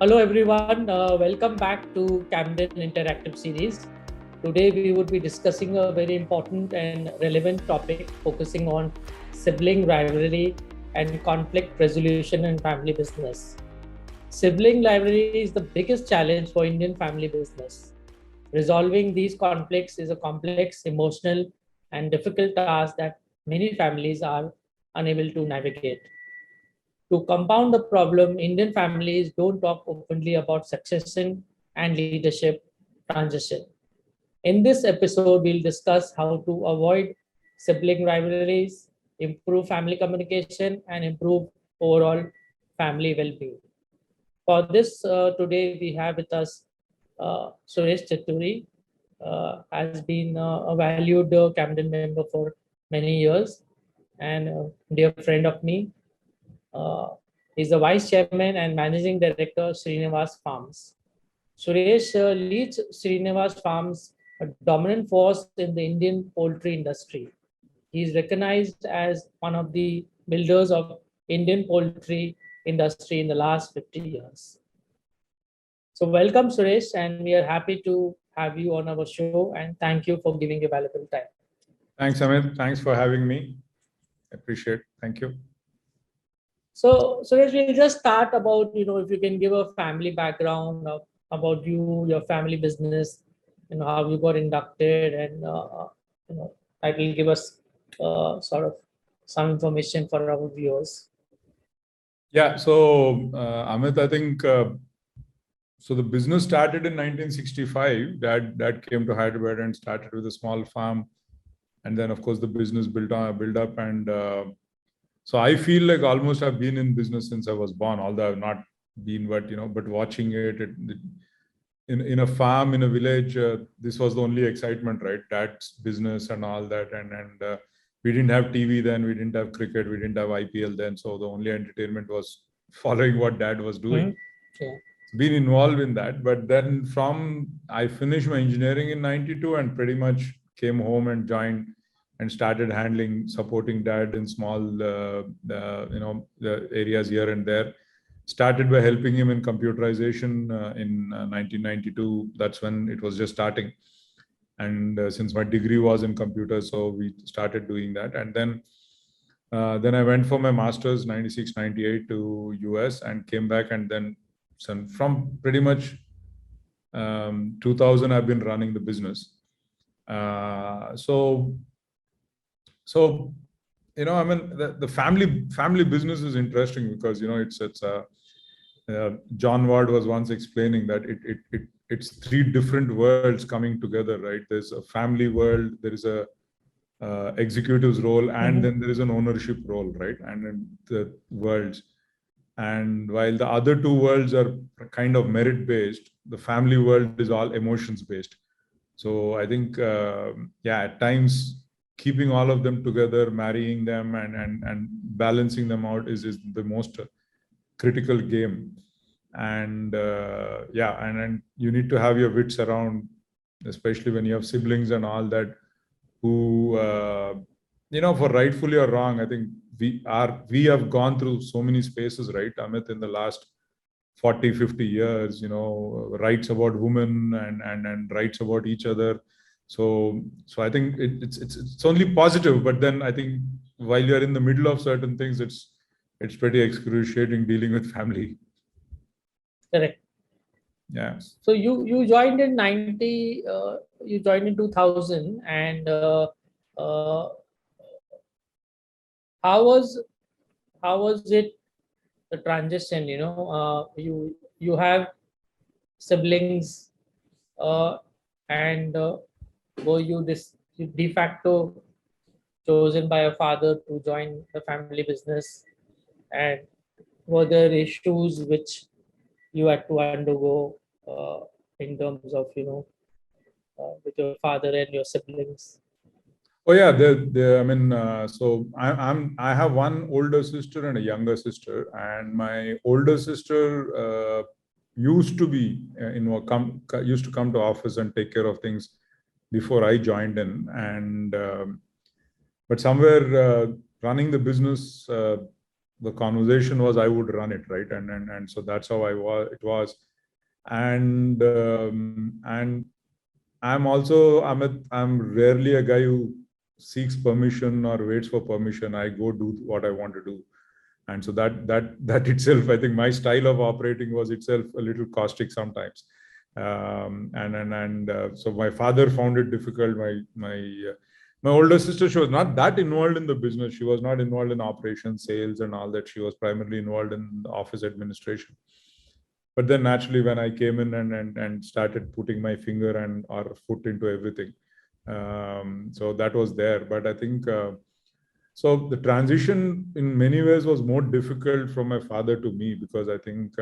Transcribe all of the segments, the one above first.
Hello everyone, welcome back to Campden Interactive Series. Today we would be discussing a very important and relevant topic focusing on sibling rivalry and conflict resolution in family business. Sibling rivalry is the biggest challenge for Indian family business. Resolving these conflicts is a complex, emotional, and difficult task that many families are unable to navigate. To compound the problem, Indian families don't talk openly about succession and leadership transition. In this episode, we'll discuss how to avoid sibling rivalries, improve family communication, and improve overall family well being. For this, today we have with us Suresh Chitturi, has been a valued Camden member for many years and a dear friend of me. Uh, he's the Vice Chairman and Managing Director, Srinivasa Farms. Suresh leads Srinivasa Farms, a dominant force in the Indian poultry industry. He is recognized as one of the builders of Indian poultry industry in the last 50 years. So welcome, Suresh, and we are happy to have you on our show. And thank you for giving your valuable time. Thanks, Amit. Thanks for having me. Appreciate. Thank you. So, Suresh, we'll just start about, if you can give a family background about you, your family business, how you got inducted, and, that will give us sort of some information for our viewers. Yeah. So, Amit, I think, so the business started in 1965. Dad came to Hyderabad and started with a small farm. And then, of course, the business built up. And so I feel like almost I've been in business since I was born, although I've not been, but watching it in a farm, in a village, this was the only excitement, right? Dad's business and all that. And we didn't have TV then, we didn't have cricket, we didn't have IPL then. So the only entertainment was following what Dad was doing. Yeah. Been involved in that. But then I finished my engineering in 92 and pretty much came home and joined and started supporting Dad in small, the areas here and there. Started by helping him in computerization in 1992. That's when it was just starting. And since my degree was in computers, so we started doing that. And then I went for my master's 96, 98 to US and came back. And then from pretty much 2000, I've been running the business. So I mean, the family business is interesting because it's John Ward was once explaining that it's three different worlds coming together, right? There's a family world, there is a executive's role, and then there is an ownership role, right? And then the worlds. And while the other two worlds are kind of merit based, the family world is all emotions based. So I think, at times, keeping all of them together, marrying them and balancing them out is the most critical game. And and you need to have your wits around, especially when you have siblings and all that, who, for rightfully or wrong, I think we have gone through so many spaces, right, Amit, in the last 40, 50 years, rights about women and rights about each other. So I think it's only positive, but then I think while you're in the middle of certain things, it's pretty excruciating dealing with family. Correct. Yeah. So you joined in 90, you joined in 2000, and how was it, the transition? You have siblings, and were you de facto chosen by your father to join the family business, and were there issues which you had to undergo in terms of with your father and your siblings? Oh yeah, I mean, so I have one older sister and a younger sister, and my older sister used to be used to come to office and take care of things before I joined in, and but somewhere running the business the conversation was I would run it, right? And so that's how it was. And I'm also, I'm rarely a guy who seeks permission or waits for permission. I go do what I want to do. And so that itself, I think my style of operating was itself a little caustic sometimes. So my father found it difficult. My older sister, she was not that involved in the business. She was not involved in operations, sales, and all that. She was primarily involved in the office administration. But then naturally, when I came in and started putting my finger and or foot into everything, so that was there. But I think so. The transition in many ways was more difficult from my father to me, because I think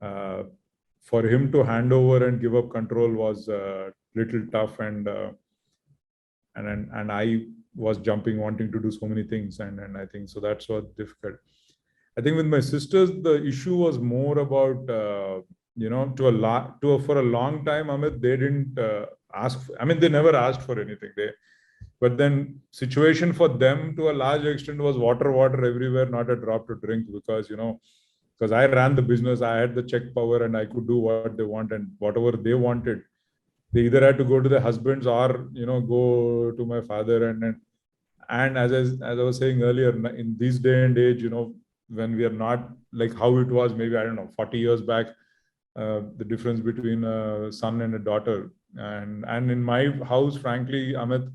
for him to hand over and give up control was a little tough, and I was jumping, wanting to do so many things, and I think so that's what difficult. I think with my sisters, the issue was more about for a long time, Amit, they didn't ask. They never asked for anything. But then situation for them to a large extent was water everywhere, not a drop to drink, because I ran the business, I had the check power, and I could do what they want, and whatever they wanted, they either had to go to their husbands or go to my father. And as I was saying earlier, in this day and age, when we are not like how it was maybe, I don't know, 40 years back, the difference between a son and a daughter. And in my house, frankly, Amit,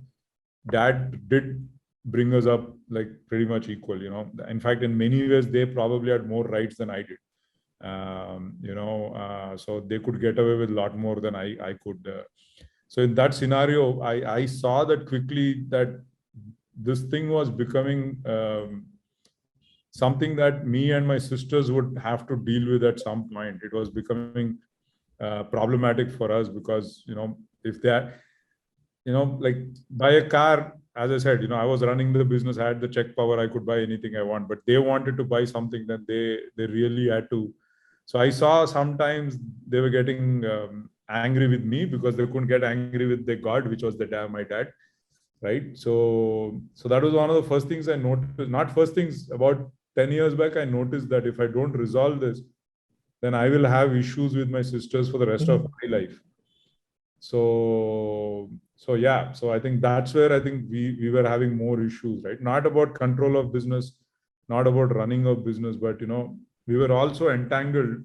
dad did bring us up like pretty much equal. In fact, in many ways, they probably had more rights than I did. So they could get away with a lot more than I could. So in that scenario, I saw that quickly that this thing was becoming something that me and my sisters would have to deal with at some point. It was becoming problematic for us, because if they are, like buy a car, as I said, I was running the business, I had the check power, I could buy anything I want, but they wanted to buy something that they really had to. So I saw sometimes they were getting angry with me because they couldn't get angry with their God, which was my dad, right? So that was one of the first things I noticed. Not first things, about 10 years back, I noticed that if I don't resolve this, then I will have issues with my sisters for the rest of my life. So I think that's where I think we were having more issues, right? Not about control of business, not about running of business, but we were also entangled.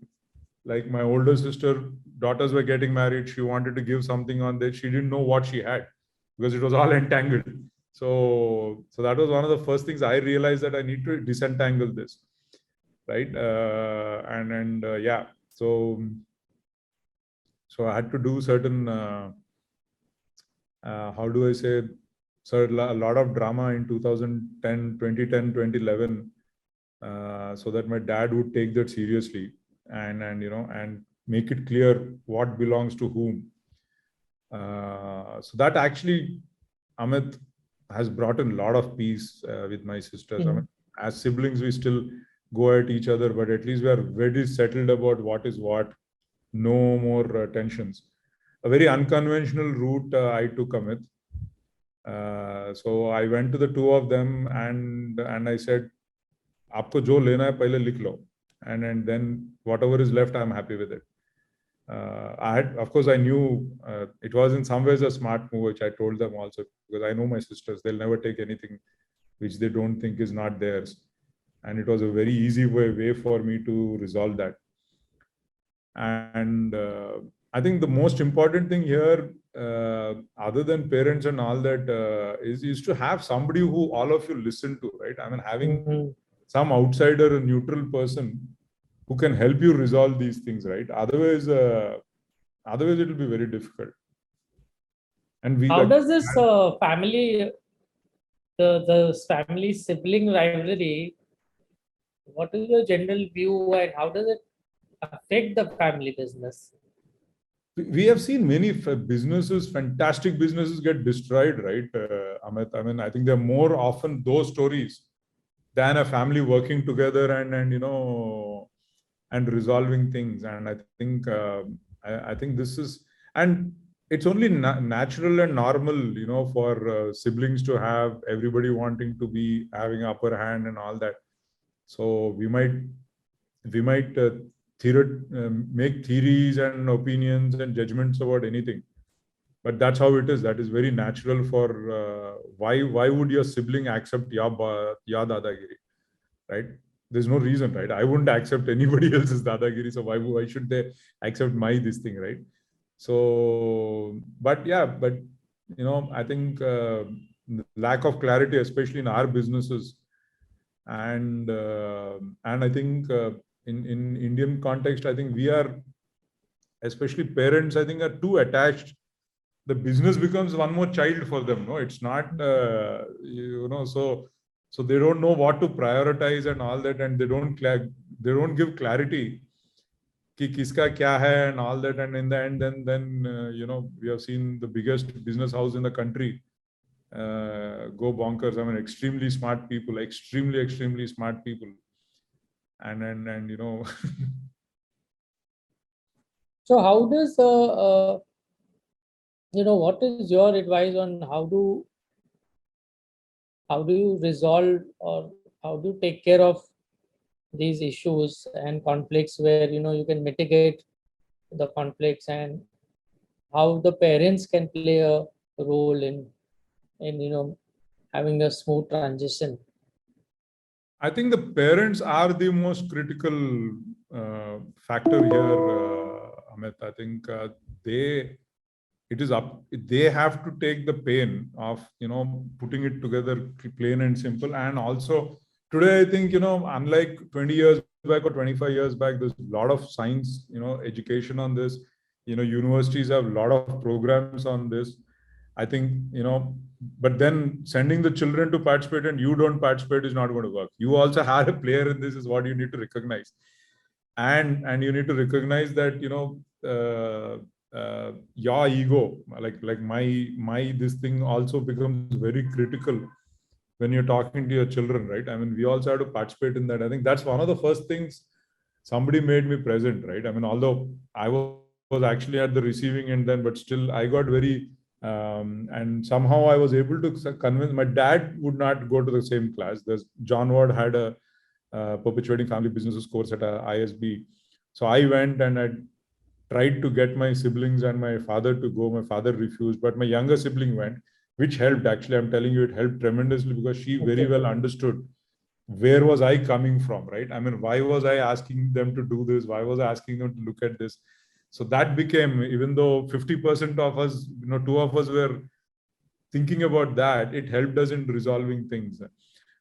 Like my older sister, daughters were getting married. She wanted to give something on that. She didn't know what she had because it was all entangled. So that was one of the first things I realized, that I need to disentangle this, right? So I had to do certain, how do I say, so a lot of drama in 2010, 2011, so that my dad would take that seriously and make it clear what belongs to whom. So that actually, Amit, has brought in a lot of peace with my sisters. As siblings, we still go at each other, but at least we are very settled about what is what. No more tensions. A very unconventional route I took, Amit. So I went to the two of them and I said, "Aapko jo lena hai, pehle likh lo, and then whatever is left, I'm happy with it." Of course, I knew it was in some ways a smart move, which I told them also, because I know my sisters, they'll never take anything which they don't think is not theirs. And it was a very easy way for me to resolve that. And I think the most important thing here, other than parents and all that, is to have somebody who all of you listen to, right? Having some outsider, a neutral person who can help you resolve these things, right? Otherwise it will be very difficult. And how does this family sibling rivalry, what is your general view, and how does it affect the family business? We have seen many fantastic businesses get destroyed, right, Amit? I think there are more often those stories than a family working together and resolving things. And I think I think this is, and it's only natural and normal, for siblings to have everybody wanting to be having upper hand and all that. So we might make theories and opinions and judgments about anything, but that's how it is. That is very natural for why would your sibling accept ya dadagiri, right? There's no reason, right? I wouldn't accept anybody else's dadagiri, so why should they accept my this thing, right? So but yeah, but I think lack of clarity, especially in our businesses, and I think in Indian context, I think we are, especially parents, I think, are too attached. The business becomes one more child for them. No, it's not so they don't know what to prioritize and all that, and they don't give clarity ki kiska kya hai and all that. And in the end, then we have seen the biggest business house in the country go bonkers. I mean, extremely smart people, extremely smart people, and So how does what is your advice on how do you resolve, or how do you take care of these issues and conflicts where you can mitigate the conflicts, and how the parents can play a role in having a smooth transition? I think the parents are the most critical factor here, Amit. I think they have to take the pain of putting it together plain and simple. And also today, I think unlike 20 years back or 25 years back, there's a lot of science education on this. Universities have a lot of programs on this. I think but then sending the children to participate and you don't participate is not going to work. You also have a player in this, is what you need to recognize. And you need to recognize that your ego, like my this thing also becomes very critical when you're talking to your children, right? I mean, we also have to participate in that. I think that's one of the first things somebody made me present, right? I mean, although I was actually at the receiving end then, but still I got very and somehow I was able to convince. My dad would not go to the same class. There's John Ward had a perpetuating family businesses course at a ISB. So I went and I tried to get my siblings and my father to go. My father refused, but my younger sibling went, which helped. Actually, I'm telling you, it helped tremendously, because she very well understood where was I coming from, right? I mean, why was I asking them to do this? Why was I asking them to look at this? So that became, even though 50% of us, two of us were thinking about that, it helped us in resolving things.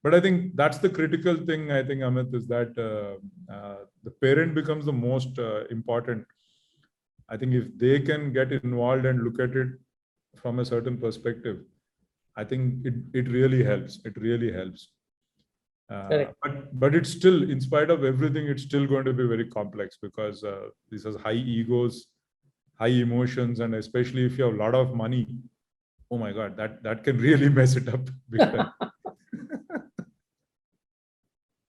But I think that's the critical thing, I think, Amit, is that the parent becomes the most important. I think if they can get involved and look at it from a certain perspective, I think it really helps. It really helps. But it's still, in spite of everything, it's still going to be very complex, because this has high egos, high emotions, and especially if you have a lot of money, oh my God, that can really mess it up big time.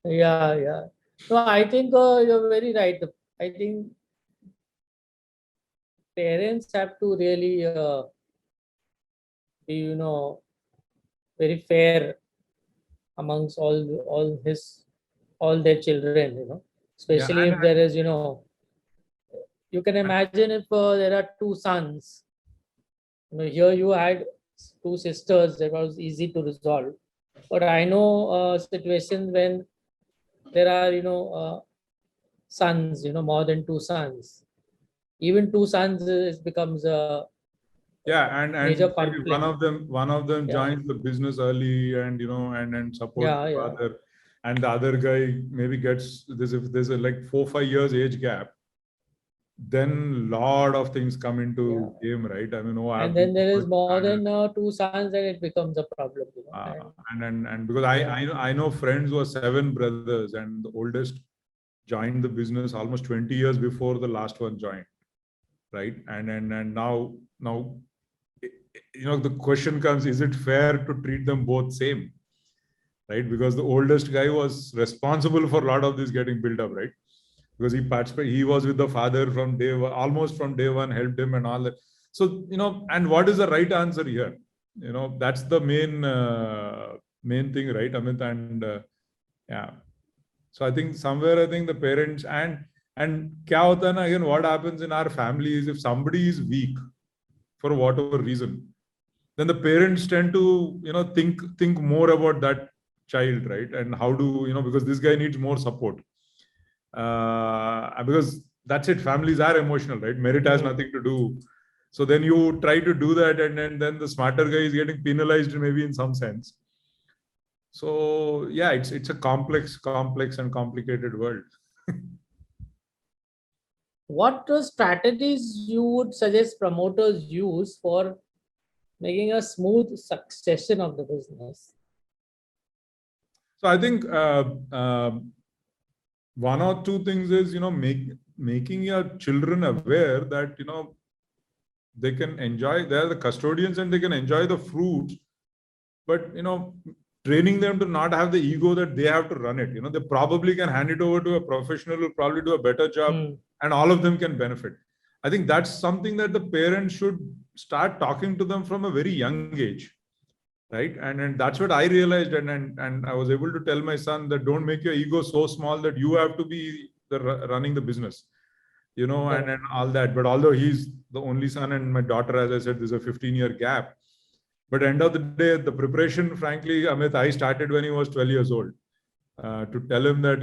Yeah. No, I think you're very right. I think parents have to really be, very fair amongst all their children, especially if there is, you can imagine if there are two sons. Here you had two sisters, that was easy to resolve. But I know situations when there are, sons, more than two sons. Even two sons, it becomes a and major maybe conflict. one of them joins the business early, and and supports the father, and the other guy maybe gets this. If there's a like 4-5 years age gap, then lot of things come into game, right? I mean, and then there is more than two sons, then it becomes a problem. And because I know friends who are 7 brothers, and the oldest joined the business almost 20 years before the last one joined, right? And now the question comes: is it fair to treat them both same, right? Because the oldest guy was responsible for a lot of this getting built up, right? Because he was with the father from day one, almost from day one, helped him and all that. So and what is the right answer here? That's the main thing, right, Amit? And yeah. So I think somewhere, I think the parents and kya hota hai na, again, what happens in our family is if somebody is weak for whatever reason, then the parents tend to, think more about that child, right? And how do, because this guy needs more support. Because that's it, families are emotional, right? Merit has nothing to do. So then you try to do that, and then the smarter guy is getting penalized maybe in some sense. So yeah, it's a complex and complicated world. What strategies you would suggest promoters use for making a smooth succession of the business? So I think one or two things is, making your children aware that, they can enjoy, they're the custodians and they can enjoy the fruits, but, training them to not have the ego that they have to run it. They probably can hand it over to a professional who will probably do a better job and all of them can benefit. I think that's something that the parents should start talking to them from a very young age. Right. And that's what I realized. And I was able to tell my son that don't make your ego so small that you have to be running the business, and all that. But although he's the only son and my daughter, as I said, there's a 15-year gap. But end of the day, the preparation, frankly, Amit, I started when he was 12 years old, to tell him that,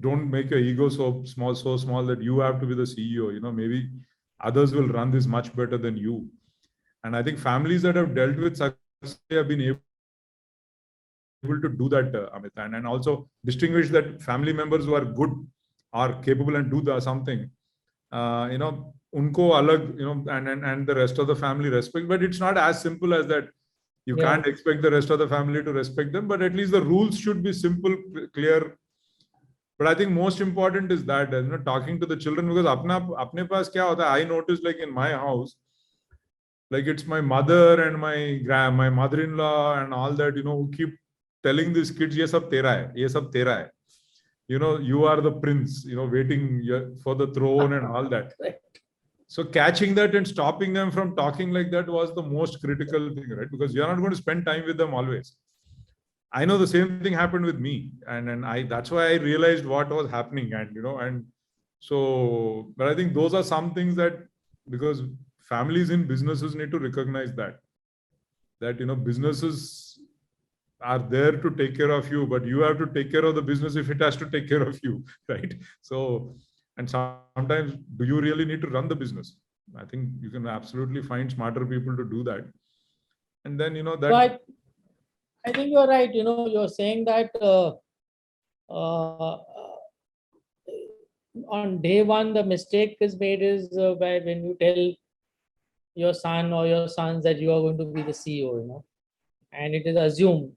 don't make your ego so small that you have to be the CEO. Maybe others will run this much better than you. And I think families that have dealt with such have been able to do that, Amit, and also distinguish that family members who are good, are capable and do something, unko alag, and the rest of the family respect. But it's not as simple as that. You can't expect the rest of the family to respect them, but at least the rules should be simple, clear. But I think most important is that, talking to the children, because apne paas kya hota hai, I noticed, like in my house, like it's my mother and my mother-in-law and all that, who keep telling these kids, ye sab tera hai, ye sab tera hai. You are the prince, waiting for the throne and all that. So catching that and stopping them from talking like that was the most critical thing, right? Because you're not going to spend time with them always. I know the same thing happened with me. And that's why I realized what was happening. And so, but I think those are some things that, because families in businesses need to recognize that businesses are there to take care of you, but you have to take care of the business if it has to take care of you, right? So, and sometimes, do you really need to run the business? I think you can absolutely find smarter people to do that. And then, that. But I think you're right. You're saying that on day one, the mistake is made is when you tell your son or your sons that you are going to be the CEO, and it is assumed.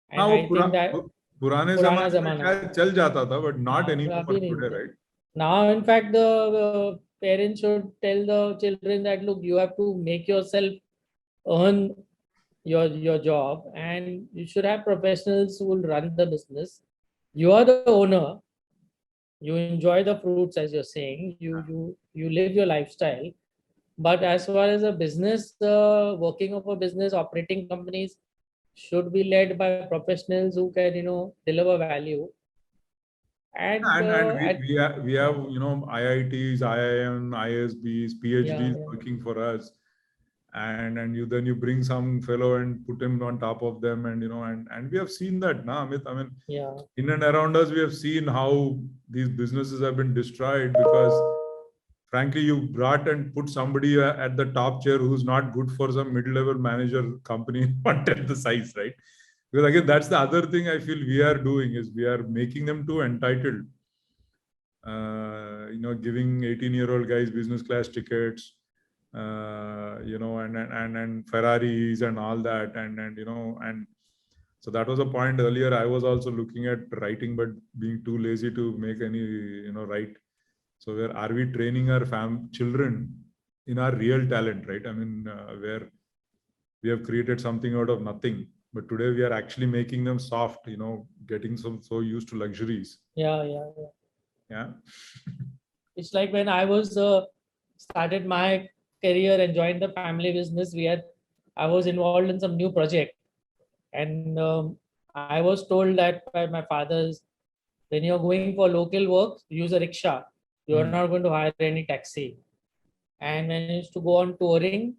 And now, I think that purane zamane mein shayad chal jata tha, but not anymore today, right? Now, in fact, the parents should tell the children that, look, you have to make yourself earn your job, and you should have professionals who will run the business. You are the owner. You enjoy the fruits, as you're saying. You live your lifestyle. But as far as a business, working of a business, operating companies should be led by professionals who can, deliver value. And we have IITs, IIM, ISBs, PhDs working for us, and then you bring some fellow and put him on top of them, and and we have seen that now, Amit. I mean, in and around us, we have seen how these businesses have been destroyed because, frankly, you brought and put somebody at the top chair who's not good for some mid-level manager company on the size, right? Because again, that's the other thing I feel we are doing is we are making them too entitled. Giving 18-year-old guys business class tickets, and Ferraris and all that, and so that was a point earlier. I was also looking at writing, but being too lazy to make any, write. So where are we training our children in our real talent, right? I mean, where we have created something out of nothing. But today we are actually making them soft, getting so used to luxuries. Yeah. It's like when I was started my career and joined the family business, I was involved in some new project, and I was told that by my father's when you're going for local work, use a rickshaw. You're not going to hire any taxi. And when I used to go on touring,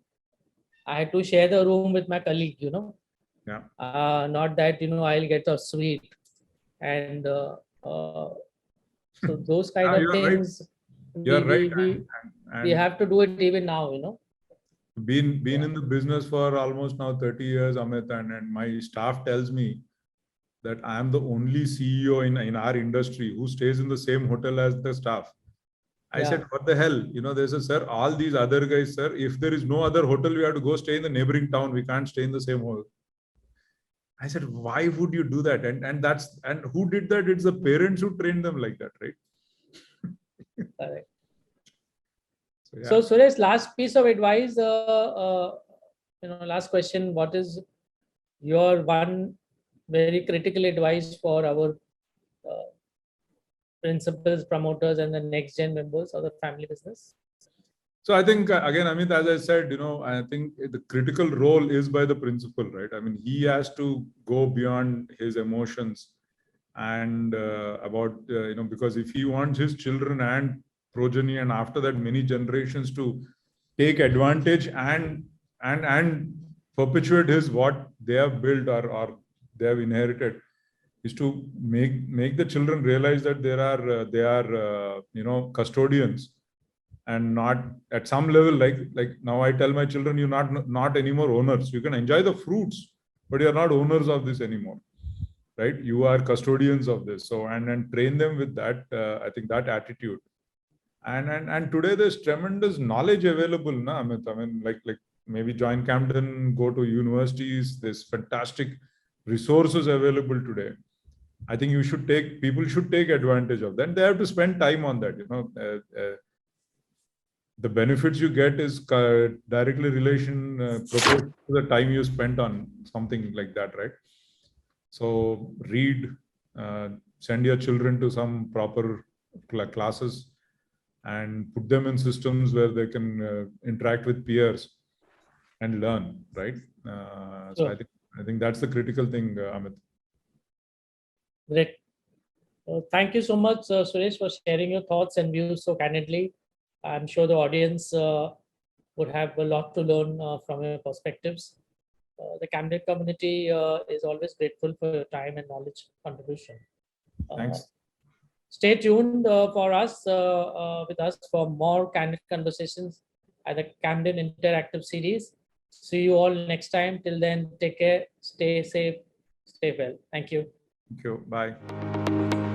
I had to share the room with my colleague, Yeah. Not that, I'll get a suite. And so those kind of You're right. things, You're right. we have to do it even now, Been in the business for almost now 30 years, Amit, and my staff tells me that I am the only CEO in our industry who stays in the same hotel as the staff. I said, what the hell? They said, sir, all these other guys, sir, if there is no other hotel, we have to go stay in the neighboring town. We can't stay in the same hotel. I said, why would you do that? And who did that? It's the parents who trained them like that, right? Correct. Yeah. So Suresh, last piece of advice, last question, what is your one very critical advice for our principals, promoters, and the next gen members of the family business? So I think, again, Amit, as I said, I think the critical role is by the principal, right? I mean, he has to go beyond his emotions and because if he wants his children and progeny, and after that many generations to take advantage and perpetuate his what they have built or they have inherited, is to make the children realize that they are custodians, and not at some level, like now I tell my children, you're not anymore owners. You can enjoy the fruits, but you're not owners of this anymore, right? You are custodians of this. So and train them with that, I think, that attitude. And today there's tremendous knowledge available, na, Amit? I mean, like maybe join Campden, go to universities. There's fantastic resources available today. I think people should take advantage of that. They have to spend time on that. The benefits you get is directly proportional to the time you spent on something like that, right? So read, send your children to some proper classes, and put them in systems where they can interact with peers and learn, right? So I think that's the critical thing, Amit. Great. Thank you so much, Suresh, for sharing your thoughts and views so candidly. I'm sure the audience would have a lot to learn from your perspectives. The Campden community is always grateful for your time and knowledge contribution. Thanks. Stay tuned for us with us for more candid conversations at the Campden Interactive Series. See you all next time. Till then, take care, stay safe, stay well. Thank you. Thank you. Bye.